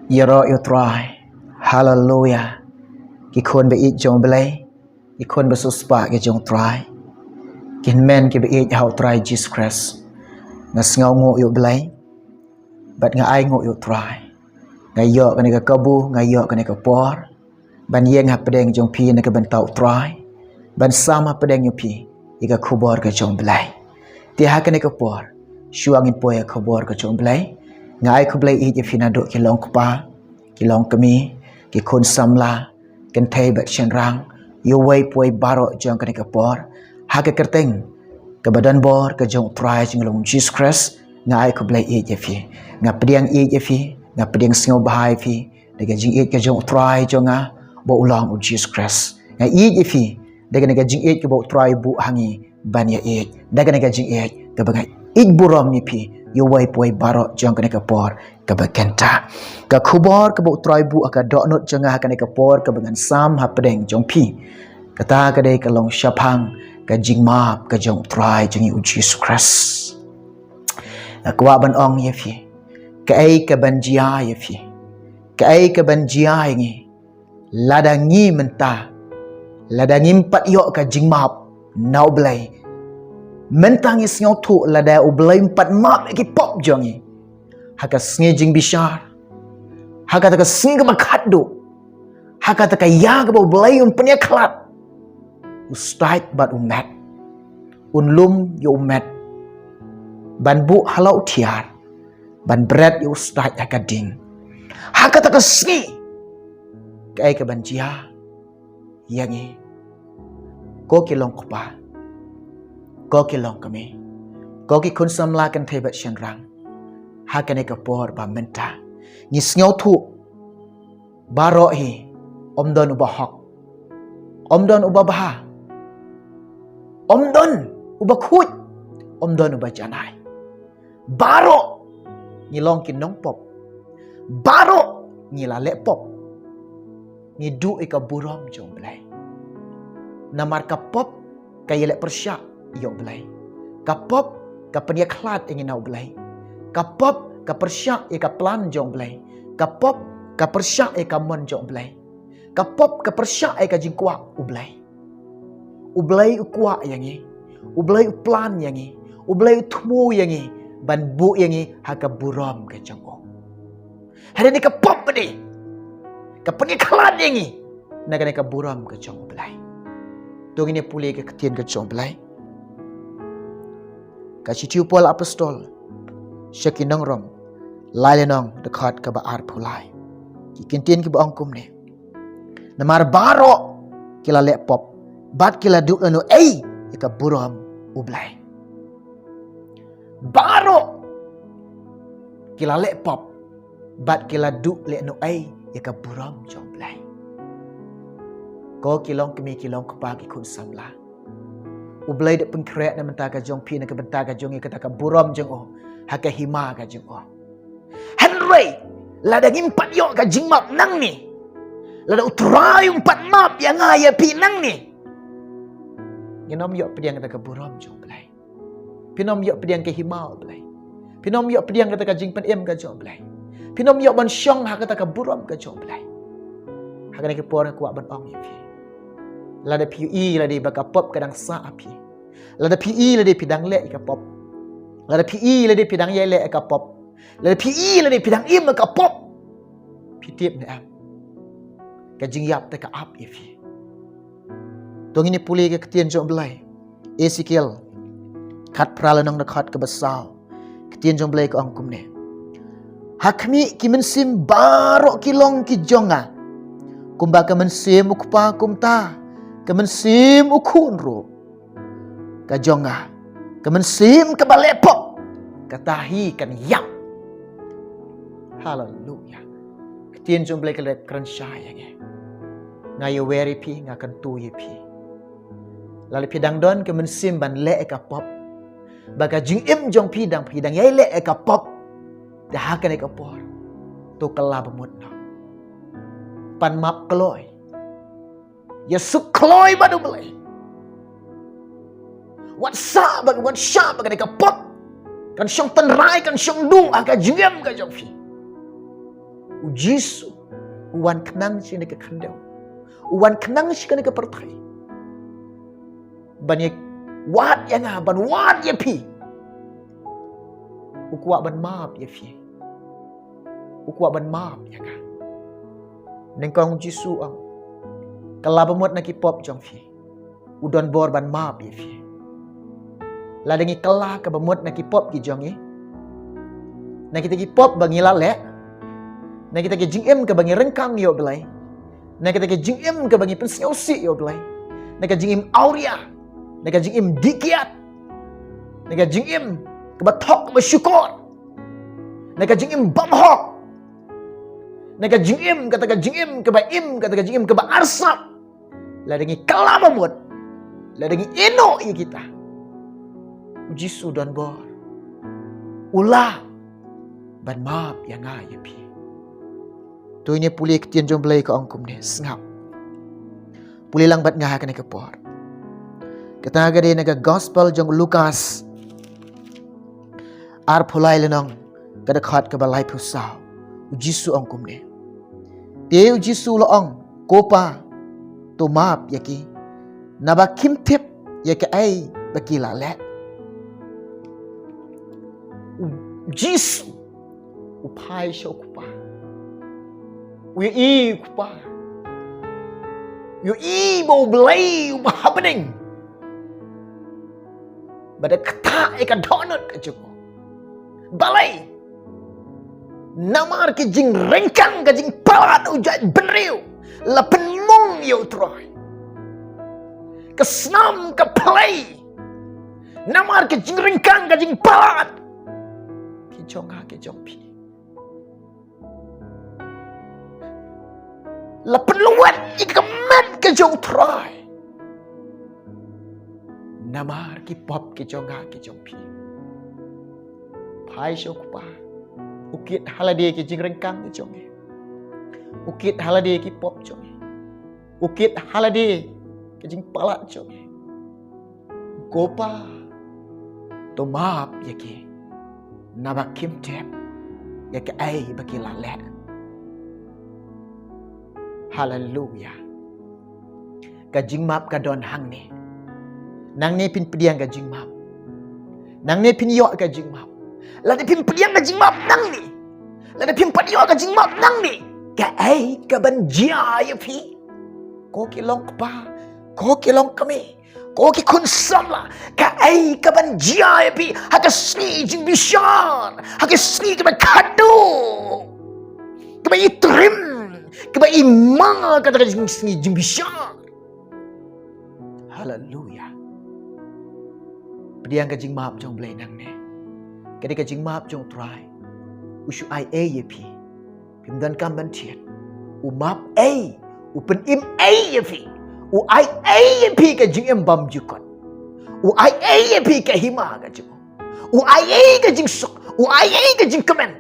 Yero you try. Hallelujah. Ki khôn be it jong belay. Ki khôn be suspa ki jong try. Kin men ki be it how try Jesus Christ. Ngas ngau ngo you belay. But nga ai ngo you try. Nga yo ka ni ka kabu, nga yo ka ni ka por. Ban yeng ha pedeng jong pi na ka ban tau try. Ban sama pedeng you pi. Ika kubor ka jong belay. Ti ha ka ni ka por. Shuangin po ya kubor ka jong belay. Nga ai ku belay it ya finado ki long kpa. Ki long kami. Ki khôn samla. Kan thay bat shen rang. Yo way poi baro jong ka ni ka por. Ha ka kerteng. Ka badan bor ka jong try jong long Jesus Christ. Nga ai ku belay it ya fi. Nga pedeng it ya fi. Nga pedeng singaw bahay fi. Daga jing it ka jong try jong nga. Bo ulang u Jesus Christ. Nga it ya fi. Daga naga jing it ka bo try bu hangi. Ban ya it. Daga naga jing it. Ka bagay it buram ni pi. Yo way poi baro jong ka ni ka por. Ka bagenta. Ka kubor ka bo try bu aka dok not jong nga ka ni ka por. Ka bagan sam ha pedeng jong pi. Kata ka day ka long syapang. Ka jing map ka jong try jong u Jesus Christ. Kwa ban ong ya fi. Ka ay ka ban jia ya fi. Ka ay ka ban jia ngi. Lada ngi menta. Lada ngimpat yok ka jing map. Nau belay. Mentang is ngau tu lada u belay empat map ki pop jongi. Haka sngi jing bishar. Haka taka sngi ka makadu. Haka taka ya ka belay penya klat. Ustait bat umet. Unlum yo umet. Ban bu halau tiar. Ban bread yo ustait haka ding. Haka taka sngi. Kaya ka ban jia. Yangi. Ko ki long kupa. Ko ki long kami. Ko ki kun samla kan thay bat shen rang. Haka ni ka por ba menta. Ni sngaw tu. Baro hi. Omdon uba hok. Omdon uba baha. Omdon uba kut. Omdon uba janay. Baro. Ni long ki nong pop. Baro. Ni lalek pop. Ni du ika buram jong belay. Namar ka pop kaya lek persyak yok belay. Ka pop ka penia klat ingin nau belay. Ka pop ka persyak ika plan jong belay. Ka pop ka persyak ika mon jong belay. Ka pop ka persyak ika jingkuak u belay. U belay u kuak yangi. U belay u plan yangi. U belay u tmu yangi. Ban bu yangi haka buram ka jong o. Hari ni ka pop ni. Ka penia klat yangi. Naga ni ka buram ka jong belay. Tong ini pulih ke ketien ke jong belai. Kasi tiu pol apostol. Syaki nong rom. Lai nong dekat ke baar pulai. Kintien ke baongkum ni. Namar baro. Kila lek pop. Bat kila duk lanu ei. Ika buram ublai. Baro. Kila lek pop. Bat kila duk lek nu ei. Ika buram jong belai. Ko kilong kami kilong kapagi kun samla. Ublay dek pengkrek na mentaka jong pi na kabentaka jong kata ka buram jong o. Haka hima ka jong o. Henry, lada ngimpat yo ka jingmap nang ni. Lada utray umpat map yang ngaya pi nang ni. Ginom yo pediang kata ka buram jong belai. Pinom yo pediang ke hima belai. Pinom yo pediang kata ka jingpan em ka jong belai. Pinom yo ban syong ha kata ka buram ka jong belai. Haka ni ke por kuat ban ong ye pi. Lada PUI lada baka pop kadang sa api. Lada PUI lada pidang lek ka pop. Lada PUI lada pidang ye lek ka pop. Lada PUI lada pidang im ka pop. Pitip ni am. Ka jingyap te ka ap ifi. Tong ini pulih ke ketien jong belai. Ezekiel kat pralanong nakat ke besau. Ketien jong belai ke angkum ni. Hakmi ki mensim barok kilong ki jonga. Kumba ka mensim ukpa kumta. Kemensim ukun ro. Kajonga. Kemensim kebalepok. Katahi kan yap. Haleluya. Ketien jom belai kelek keren syaya nge. Ngayo weri pi ngakan tuye pi. Lalu pidang don kemensim ban le eka pop. Baka jing im jong pidang yai le eka pop. Dahakan eka por. Tu kelab mut no. Pan map keloy. Ya sukloi badu belai. Wat sa bagi wat sya bagi ka pop. Kan syong penrai kan syong du aga jiem ka jong fi. Jisu wan kenang si nega kandau. Wan kenang si nega pertai. Banyak wat yang ban wat ya pi. Ukwa ban maaf ya fi. Ukwa ban maaf ya ka. Nengkong Jisu ang kalabamot na kipop jong fi. Udon bor ban maaf ya fi. Ladangi kala kabamot na kipop ki jong na kita kipop bangi lale. Na kita ke jingim ke bangi rengkang yo belai. Na kita ke jingim ke bangi pensiosi yo belai. Na ke jingim auria. Na ke jingim dikiat. Na ke jingim ke batok bersyukur. Na ke jingim bamhok. Na ke jingim kata ke jingim ke baim kata ke jingim ke baarsap. Ladangi kalamamut. Ladangi eno i kita. Uji sudan bor. Ulah ban maaf yang ngaya pi. Tu ini pulih ketian jom belai ke angkum ni sengap. Pulih lang bat ngah kena kepor. Kata agak dia naga gospel jong Lukas. Ar pulai lenong kada khat ke balai pusau. Ujisu angkum ni. Dia ujisu loong kopa tu maap yaki. Naba kim tip yaki ai baki lalet. Ujisu upai shokupa. Ui i kupa. Yu i mau belai happening. Bada kata ikan donut ke joko. Balai. Namar ke jing rengkang ke jing palat ujat benriu. Lapen mong yo troy. Kesnam ke play. Namar ke jing rengkang ke jing palat. Kijong ha kijong pi. Lapan luat ikamat ke jong try. Namar ki pop ke jong ha ke jong pi. Pai syok pa. Ukit halade ke jing rengkang ke jong. Ukit halade ki pop jong. Ukit halade ke jing palat jong. Gopa to map yake. Nabak kim tep yake ai baki lalet. Hallelujah. Kajing map kadon hang ni. Nang ni pin pediang kajing map. Nang ni pin yok kajing map. Lada pin pediang kajing map nang ni. Lada pin pediang kajing map nang ni. Ka ai ka banjia ya pi. Ko ki long pa. Ko ki long kami. Ko ki kun samla. Ka ai ka banjia ya pi. Haka sni jing bishar. Haka sni ka kado. Ka itrim. Keba imang kata jing sini jing bisa. Haleluya. Pediang kajing maap jong belai nang ne. Kadi kajing maap jong try. Usu ai ye pi. Pimdan kam ban tiet. U maap u pen im ye pi. U ai ye pi kajing em bam jukot. U ai ye pi ka hima kajing. U ai kajing sok. U ai kajing kemen.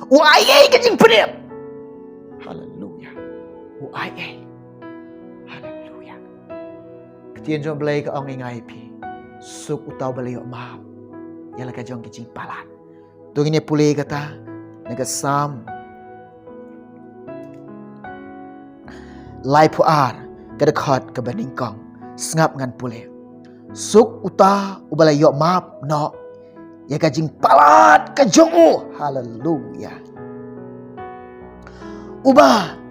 U ai kajing pedep. Ai. Hallelujah. Ketian jom belai ke ong ingai pi. Suk utau belai maaf. Yang laka jong kecing palat. Tung ini pulih kata. Naga sam. Lai puar. Kedekat ke beningkong. Sengap ngan pulih. Suk uta ubalai yok maaf. No. Yang kecing palat ke jong. Hallelujah. Ubah.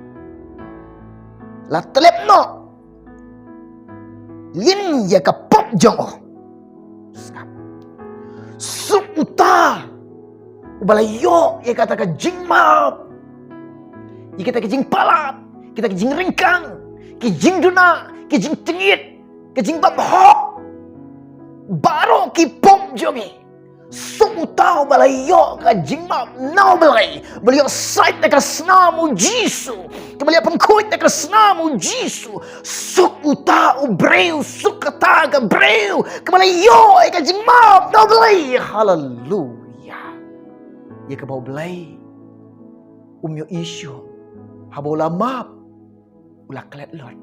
La telep no. Lin ya ka pop jong. Suk uta. Ubalayo ya kata ka jing map. Ya kata ka jing palat. Kita ka jing rengkang. Ki jing duna. Ki jing tengit. Ki jing babhok. Baro ki pop jongi. Suk uta ubalayo ka jing map. Now balay. Beliau sait na ka snamu Jisu. Kembali pengkuit na ka snamu Jisu. Suk uta ubreu. Suk kata ka breu. Kembali yo ka jing map. Now balay. Hallelujah. Ya ka bau balay. Umyo isyo. Habola map. Ula klet lot.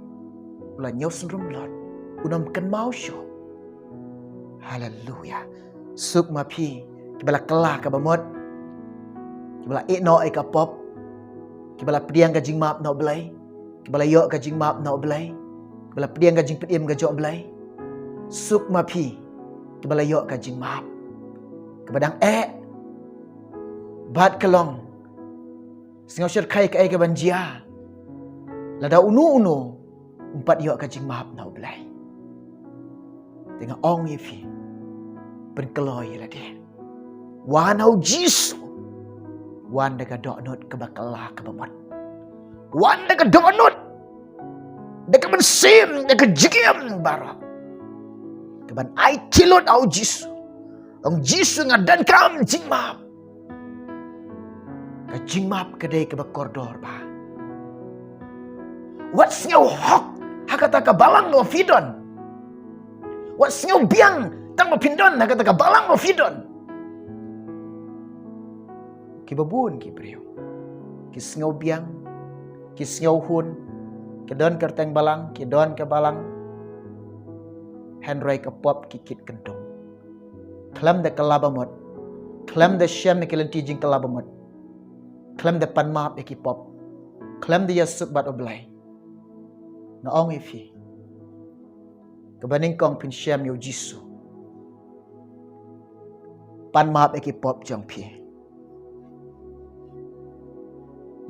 Ula nyos rum lot. Unam ken mau syo. Hallelujah. Suk ma pi. Kibala kelah ka bamot. Kibala ikno ay ka pop. Kibala pediang gajing map nak belai. Kibala yok gajing map nak belai. Kibala pediang gajing pediem gajok belai. Suk mapi. Kibala yok gajing map. Kibadang bat kelong. Singau syar kai kai ke banjia. Lada unu umpat yok gajing map nak belai. Tengah ong ifi. Berkeloi lah dia. Wanau jisu. Wan daga doknut ke bakalah ke bamat. Wan daga doknut. Daga mensim, daga jigim barak. Keban ai tilot au jisu. Ang jisu ngadan kam jingmap. Ka jingmap kedai ke bakordor ba. What's your hok? Hakata ka balang no fidon. What's your biang? Tang mapindon hakata ka balang no fidon. Kibabun kibriyo. Kisngaw biang, kisngaw hun, kidon kerteng balang, kidon ke balang. Henry ke pop kikit kentung. Klam de kalabamot. Klam de syam ne kelentijing kalabamot. Klam de panmap eki pop. Klam de yasuk bat oblay. Naong ifi. Kebaning kong pin syam yo jisu. Panmap eki pop jang pi.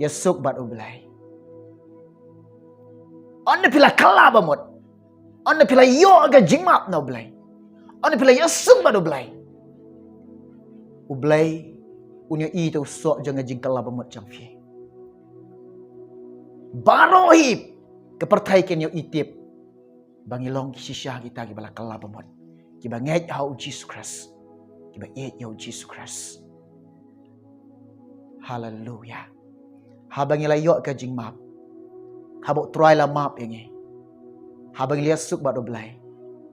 Yasuk bat oblay. Onna pila kalabamot. Onna pila yo aga jingmap na oblay. Onna pila yasuk bat oblay. Oblay unya i tau sok jangan jing kalabamot jang pi. Barohip kepertai ken yo itip. Bangilong kisisya kita kibala kalabamot. Kiba ngej hau Jesus Christ. Kiba et yo Jesus Christ. Hallelujah. Habang ila yok ka jing map. Habok try la map yengi. Habang ila suk bat oblay.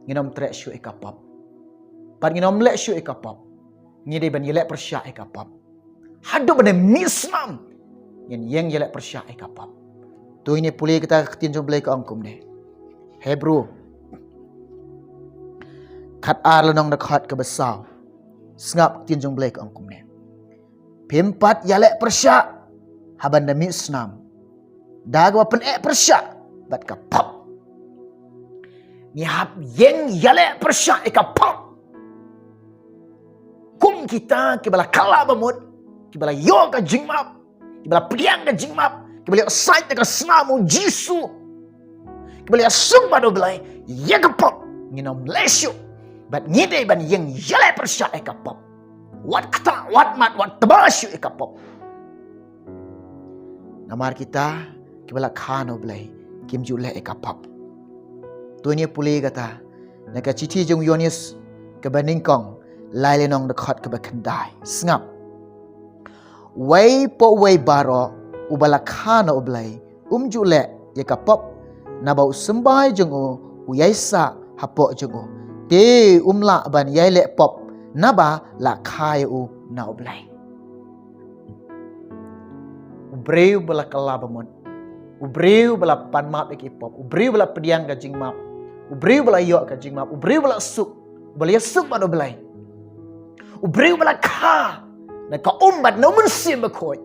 Nginom trek syu ekapap. Pan nginom lek syu ekapap. Ngide ban yelek persya ekapap. Hadu bane misnam. Yang yelek persya ekapap. Tu ini pulih kita ketin joblay ke angkum ne. Hebrew. Kat ar lanong dekat ke besar. Sengap ketin joblay ke angkum ne. Pimpat yelek persya. Haban demi senam. Dagwa pen persya. Bat ka pop. Ni hab yang yale persya ka pop. Kum kita kibala kala bamut. Kibala yo ka jingmap. Kibala priang ka jingmap. Kibala site ka snamu jisu. Kibala sung bado belai. Ya ka pop. Nginom lesyo. Bat ngide ban yang yale persya ka pop. Wat kata, wat mat, wat tabasyo ka pop. Namar kita kibala khano blai kim jule ekapap. Tuanya pulih kata naka cici jong Yonis ke baningkong lai lenong dekat ke bakandai sngap. Wai po wai baro ubala khano blai jule ekapap nabau sembai jong u yaisa hapo jong u te umla ban yaile pop naba la khai u na blai. Ubreu bala kalabamon. Ubreu bala panmap ekipop. Ubreu bala pediang gajing map. Ubreu bala yok gajing map. Ubreu bala suk. Bala yasuk bado belai. Ubreu bala ka. Na ka umbat no mensim bakoi.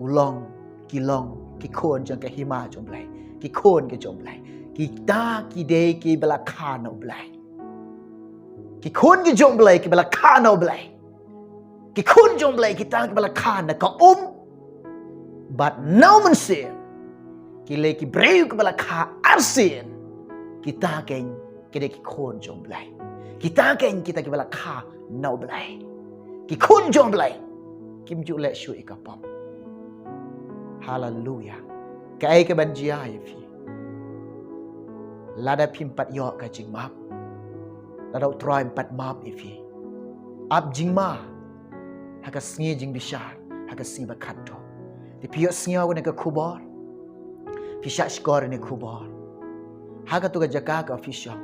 Ulong kilong kikon jang ke hima jom belai. Kikon ke jom belai. Kita kide ki bala ka no belai. Kikon ke jom belai ki bala ka no belai. Kikon jom belai kita ki bala ka na ka But now mensim. Kile ki breu ke bala ka arsin. Kita ken kide ki kon jom belai. Kita ken kita ki bala ka no belai. Ki kon jom belai. Kim ju le shu ikapop. Hallelujah. Kai ke banjia fi. Lada pimpat yo ka jing map. Lada try empat map fi. Ab jing ma. Haka sngi jing bishar. Haka sngi bakanto. Di piyok sngiaw ne ka kubor. Pisyak skor ne kubor. Haka tu ka jaka ka official.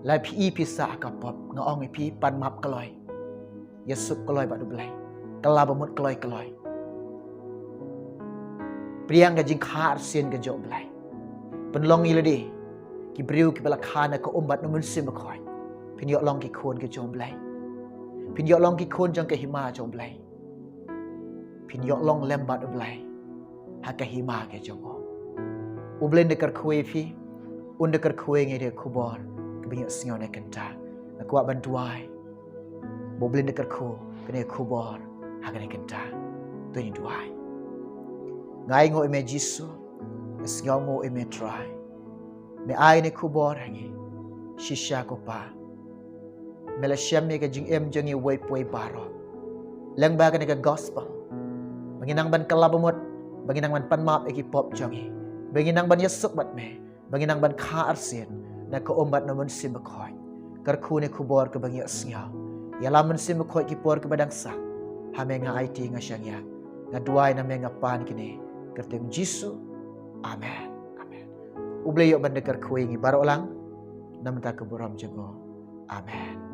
Lai pi pisa ka pop ngaong pi pan map kaloi. Yesuk kaloi badu belai. Kalabamut kaloi. Priang ka jing khar sien ka jok belai. Penlong iladi. Ki briu ki bala khana ka umbat numun sim bakoi. Pinyok long ki kon ka jom belai. Pinyok long ki kon jang ka hima jom belai. Pinyok long lembat belai. hakahima ke jongo. Ublen dekar kue fi, dekar kue nge dia kubor, kebanyak sengaja kenta. Aku buat bantuai. Ublen dekar ku, kena kubor, hakane kenta. Tu ni duai. Ngai ngo ime Jisu, sengaja ngo ime try. Me ai ne kubor hangi, shisha ko pa. Mela syam ni ke jing jengi wei pui baro. Leng ba ke gospel. Banginang ban kelabamut, banginang ban panmap eki pop jongi. Banginang ban yesuk bat me, banginang ban kha arsin, na ko ombat namun sim bakoi. Karku ne kubor ke bangi asnyaw. Yalam men sim bakoi ki por ke badang sa. Hame nga IT nga syangya. Nga duai na me nga pan kini. Kerteng Jisu. Amen. Amen. Uble yo ban dekar kuingi baro lang. Namta ke buram jago. Amen.